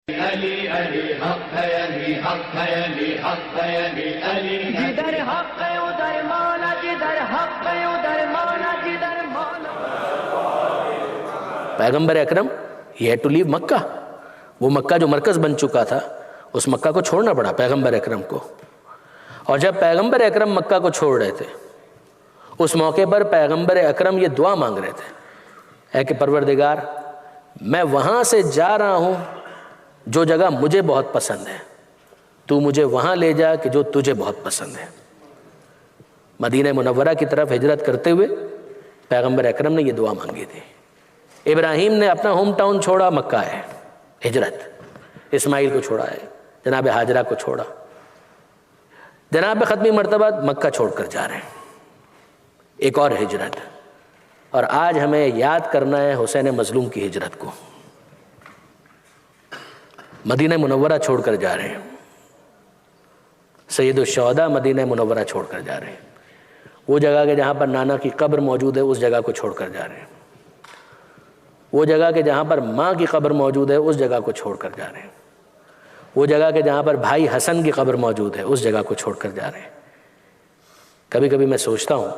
علی علی حق ہے، علی حق ہے، علی حق ہے، علی علی ہے۔ جدھر حق ہے ادھر مانا، جدھر حق ہے ادھر مانا، جدھر مانا۔ پیغمبر اکرم he had to leave مکہ، وہ مکہ جو مرکز بن چکا تھا اس مکہ کو چھوڑنا پڑا پیغمبر اکرم کو۔ اور جب پیغمبر اکرم مکہ کو چھوڑ رہے تھے اس موقع پر پیغمبر اکرم یہ دعا مانگ رہے تھے، اے کہ پروردگار میں وہاں سے جا رہا ہوں جو جگہ مجھے بہت پسند ہے، تو مجھے وہاں لے جا کہ جو تجھے بہت پسند ہے۔ مدینہ منورہ کی طرف ہجرت کرتے ہوئے پیغمبر اکرم نے یہ دعا مانگی تھی۔ ابراہیم نے اپنا ہوم ٹاؤن چھوڑا، مکہ ہے ہجرت، اسماعیل کو چھوڑا ہے، جناب ہاجرہ کو چھوڑا، جناب ختمی مرتبہ مکہ چھوڑ کر جا رہے ہیں، ایک اور ہجرت۔ اور آج ہمیں یاد کرنا ہے حسین مظلوم کی ہجرت کو، مدینہ منورہ چھوڑ کر جا رہے ہیں، سید الشہداء مدینہ منورہ چھوڑ کر جا رہے ہیں، وہ جگہ کہ جہاں پر نانا کی قبر موجود ہے اس جگہ کو چھوڑ کر جا رہے ہیں، وہ جگہ کہ جہاں پر ماں کی قبر موجود ہے اس جگہ کو چھوڑ کر جا رہے ہیں، وہ جگہ کہ جہاں پر بھائی حسن کی قبر موجود ہے اس جگہ کو چھوڑ کر جا رہے ہیں۔ کبھی کبھی میں سوچتا ہوں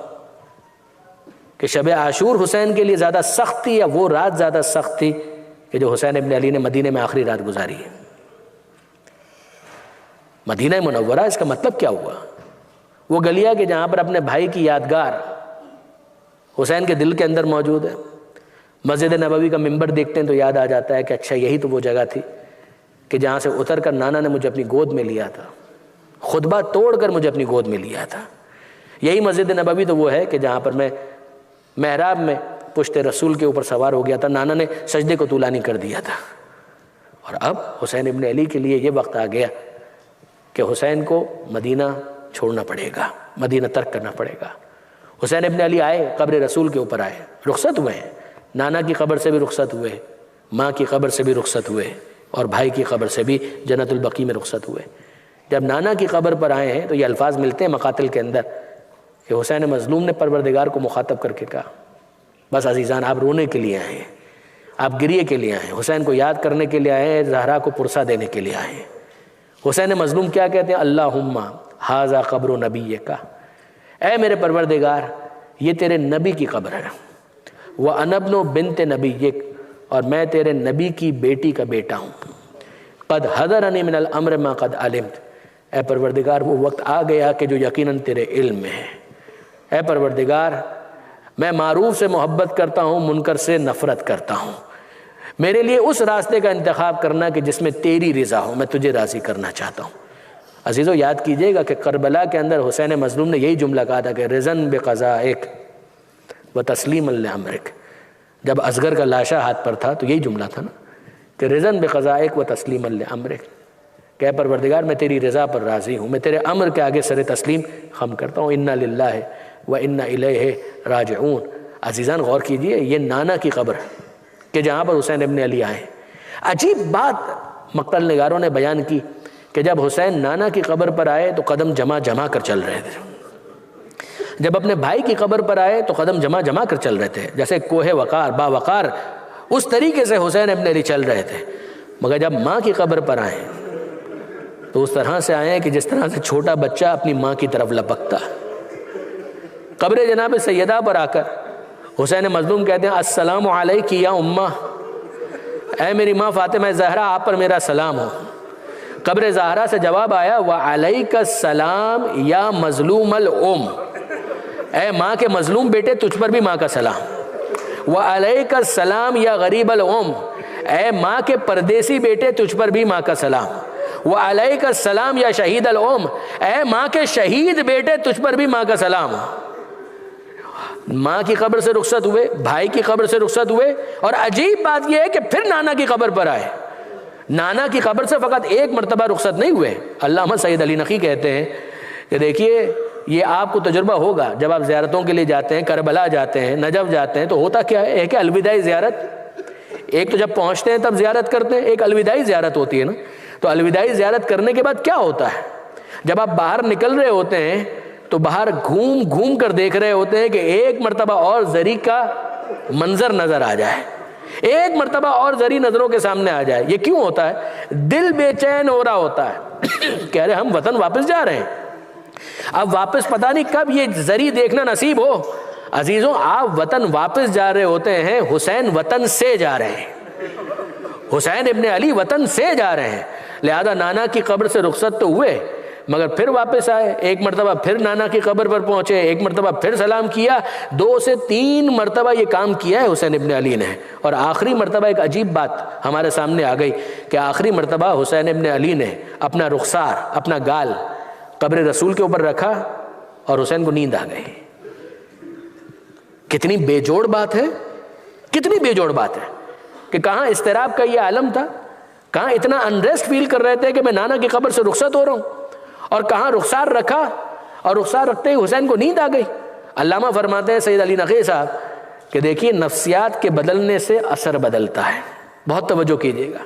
کہ شب عاشور حسین کے لیے زیادہ سخت تھی یا وہ رات زیادہ سخت تھی کہ جو حسین ابن علی نے مدینے میں آخری رات گزاری ہے۔ مدینہ منورہ اس کا مطلب کیا ہوا؟ وہ گلیہ کہ جہاں پر اپنے بھائی کی یادگار حسین کے دل کے اندر موجود ہے۔ مسجد نبوی کا منبر دیکھتے ہیں تو یاد آ جاتا ہے کہ اچھا یہی تو وہ جگہ تھی کہ جہاں سے اتر کر نانا نے مجھے اپنی گود میں لیا تھا، خطبہ توڑ کر مجھے اپنی گود میں لیا تھا۔ یہی مسجد نبوی تو وہ ہے کہ جہاں پر میں محراب میں پشت رسول کے اوپر سوار ہو گیا تھا، نانا نے سجدے کو طولانی کر دیا تھا۔ اور اب حسین ابن علی کے لیے یہ وقت آ گیا کہ حسین کو مدینہ چھوڑنا پڑے گا، مدینہ ترک کرنا پڑے گا۔ حسین ابن علی آئے، قبر رسول کے اوپر آئے، رخصت ہوئے ہیں، نانا کی قبر سے بھی رخصت ہوئے، ماں کی قبر سے بھی رخصت ہوئے، اور بھائی کی قبر سے بھی جنت البقیع میں رخصت ہوئے۔ جب نانا کی قبر پر آئے ہیں تو یہ الفاظ ملتے ہیں مقاتل کے اندر کہ حسین مظلوم نے پروردگار کو مخاطب کر کے کہا بس عزیزان آپ رونے کے لیے آئے ہیں، آپ گریے کے لیے آئے ہیں، حسین کو یاد کرنے کے لیے آئے ہیں، زہرا کو پرسہ دینے کے لیے آئے ہیں۔ حسین مظلوم کیا کہتے ہیں؟ اللہم ھذا قبر نبیک، اے میرے پروردگار یہ تیرے نبی کی قبر ہے، وَأَنَا ابْنُ بِنْتِ نَبِيِّكَ اور میں تیرے نبی کی بیٹی کا بیٹا ہوں، قد حضرنی من الامر ما قد علمت، اے پروردگار وہ وقت آ گیا کہ جو یقیناً تیرے علم میں ہے۔ اے پروردگار میں معروف سے محبت کرتا ہوں، منکر سے نفرت کرتا ہوں، میرے لیے اس راستے کا انتخاب کرنا کہ جس میں تیری رضا ہو، میں تجھے راضی کرنا چاہتا ہوں۔ عزیزو یاد کیجئے گا کہ کربلا کے اندر حسین مظلوم نے یہی جملہ کہا تھا کہ رضن بقضائک و تسلیما لامرک، جب اصغر کا لاشا ہاتھ پر تھا تو یہی جملہ تھا نا کہ رضن بقضائک و تسلیما لامرک، کہ اے پروردگار میں تیری رضا پر راضی ہوں، میں تیرے امر کے آگے سر تسلیم خم کرتا ہوں۔ انا للہ و انا الیہ راجعون۔ عزیزان غور کیجئے یہ نانا کی قبر کہ جہاں پر حسین ابن علی آئے۔ عجیب بات مقتل نگاروں نے بیان کی کہ جب حسین نانا کی قبر پر آئے تو قدم جمع جمع کر چل رہے تھے، جب اپنے بھائی کی قبر پر آئے تو قدم جمع جمع کر چل رہے تھے، جیسے کوہ وقار باوقار اس طریقے سے حسین ابن علی چل رہے تھے۔ مگر جب ماں کی قبر پر آئے تو اس طرح سے آئے کہ جس طرح سے چھوٹا بچہ اپنی ماں کی طرف لپکتا۔ قبر جناب سیدہ پر آ کر حسین مظلوم کہتے ہیں السلام علیک یا امہ، اے میری ماں فاطمہ زہرا آپ پر میرا سلام ہو۔ قبر زہرا سے جواب آیا وعلیک السلام یا مظلوم الام، اے ماں کے مظلوم بیٹے تجھ پر بھی ماں کا سلام۔ وعلیک السلام یا غریب الام، اے ماں کے پردیسی بیٹے تجھ پر بھی ماں کا سلام۔ وعلیک السلام یا شہید الام، اے ماں کے شہید بیٹے تجھ پر بھی ماں کا سلام۔ ماں کی قبر سے رخصت ہوئے، بھائی کی قبر سے رخصت ہوئے، اور عجیب بات یہ ہے کہ پھر نانا کی قبر پر آئے۔ نانا کی قبر سے فقط ایک مرتبہ رخصت نہیں ہوئے۔ علامہ سید علی نقی کہتے ہیں کہ دیکھیے یہ آپ کو تجربہ ہوگا جب آپ زیارتوں کے لیے جاتے ہیں، کربلا جاتے ہیں، نجف جاتے ہیں تو ہوتا کیا ہے کہ الوداعی زیارت، ایک تو جب پہنچتے ہیں تب زیارت کرتے ہیں، ایک الوداعی زیارت ہوتی ہے نا۔ تو الوداعی زیارت کرنے کے بعد کیا ہوتا ہے؟ جب آپ باہر نکل رہے ہوتے ہیں تو باہر گھوم گھوم کر دیکھ رہے ہوتے ہیں کہ ایک مرتبہ اور زری کا منظر نظر آ جائے، ایک مرتبہ اور زری نظروں کے سامنے آ جائے. یہ کیوں ہوتا ہے؟ دل بے چین ہو رہا ہوتا ہے. کہہ رہے ہم وطن واپس جا رہے ہیں, اب واپس پتہ نہیں کب یہ زری دیکھنا نصیب ہو. عزیزوں, آپ وطن واپس جا رہے ہوتے ہیں, حسین وطن سے جا رہے ہیں, حسین ابن علی وطن سے جا رہے ہیں. لہذا نانا کی قبر سے رخصت تو ہوئے مگر پھر واپس آئے, ایک مرتبہ پھر نانا کی قبر پر پہنچے, ایک مرتبہ پھر سلام کیا, 2 سے 3 مرتبہ یہ کام کیا ہے حسین ابن علی نے. اور آخری مرتبہ ایک عجیب بات ہمارے سامنے آ گئی کہ آخری مرتبہ حسین ابن علی نے اپنا رخسار, اپنا گال قبر رسول کے اوپر رکھا اور حسین کو نیند آ گئی. کتنی بے جوڑ بات ہے, کتنی بے جوڑ بات ہے کہ کہاں اضطراب کا یہ عالم تھا, کہاں اتنا انریسٹ فیل کر رہے تھے کہ میں نانا کی قبر سے رخصت ہو رہا ہوں, اور کہاں رخسار رکھا اور رخسار رکھتے ہی حسین کو نیند آ گئی. علامہ فرماتے ہیں سید علی نقی صاحب کہ دیکھیے نفسیات کے بدلنے سے اثر بدلتا ہے. بہت توجہ کیجیے گا,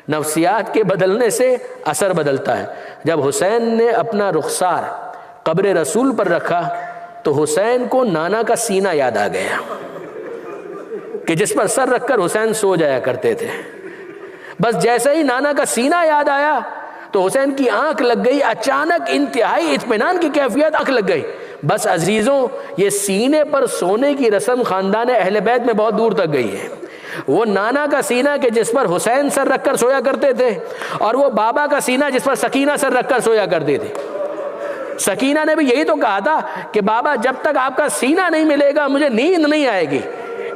نفسیات کے بدلنے سے اثر بدلتا ہے. جب حسین نے اپنا رخسار قبر رسول پر رکھا تو حسین کو نانا کا سینہ یاد آ گیا کہ جس پر سر رکھ کر حسین سو جایا کرتے تھے. بس جیسے ہی نانا کا سینہ یاد آیا تو حسین کی آنکھ لگ گئی, اچانک انتہائی اطمینان کی کیفیت, آنکھ لگ گئی. بس عزیزوں, یہ سینے پر سونے کی رسم خاندان اہل بیت میں بہت دور تک گئی ہے. وہ نانا کا سینہ کہ جس پر حسین سر رکھ کر سویا کرتے تھے, اور وہ بابا کا سینہ جس پر سکینہ سر رکھ کر سویا کرتی تھی. سکینہ نے بھی یہی تو کہا تھا کہ بابا جب تک آپ کا سینہ نہیں ملے گا مجھے نیند نہیں آئے گی.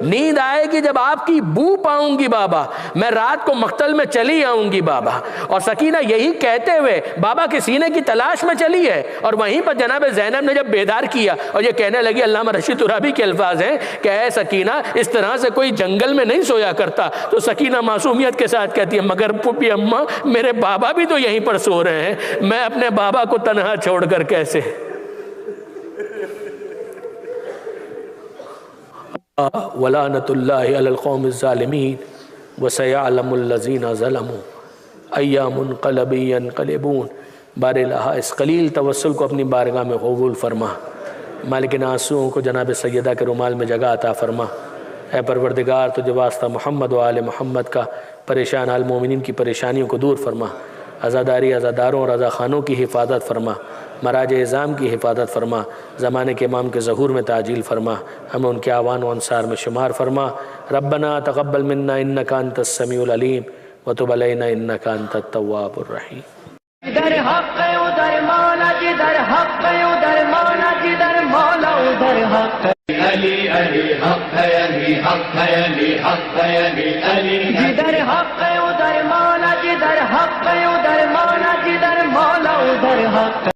نیند آئے گی جب آپ کی بو پاؤں گی بابا, میں رات کو مقتل میں چلی آؤں گی بابا. اور سکینہ یہی کہتے ہوئے بابا کے سینے کی تلاش میں چلی ہے, اور وہیں پر جناب زینب نے جب بیدار کیا اور یہ کہنے لگی, علامہ رشید ترابی کے الفاظ ہیں کہ اے سکینہ اس طرح سے کوئی جنگل میں نہیں سویا کرتا, تو سکینہ معصومیت کے ساتھ کہتی ہے مگر پھوپھی اماں میرے بابا بھی تو یہیں پر سو رہے ہیں, میں اپنے بابا کو تنہا چھوڑ کر کیسے. وَلَعْنَةُ اللَّهِ عَلَى الْقَوْمِ الظَّالِمِينَ وَسَيَعْلَمُ الَّذِينَ ظَلَمُوا أَيَّ مُنْقَلَبٍ يَنْقَلِبُونَ. بار الہا اس قلیل توسل کو اپنی بارگاہ میں قبول فرما. مالکن آنسوؤں کو جناب سیدہ کے رومال میں جگہ عطا فرما. اے پروردگار تجھے واسطہ محمد و آل محمد کا پریشان حال مومنین کی پریشانیوں کو دور فرما. عزاداری عزاداروں اور رضا خانوں کی حفاظت فرما. مراج اعظام کی حفاظت فرما. زمانے کے امام کے ظہور میں تعجیل فرما. ہمیں ان کے آوان و انصار میں شمار فرما. ربنا تقبل منا انک انت السمیع العلیم وتب علینا انک انت التواب الرحیم. ادھر حق ہے ادھر مولا, جدھر حق ہے ادھر مولا, جدھر مولا ادھر حق ہے. علی علی حق ہے, علی حق ہے, علی حق ہے, علی علی. جدھر حق ہے ادھر مولا, جدھر حق ہے ادھر مولا, جدھر مولا ادھر حق ہے.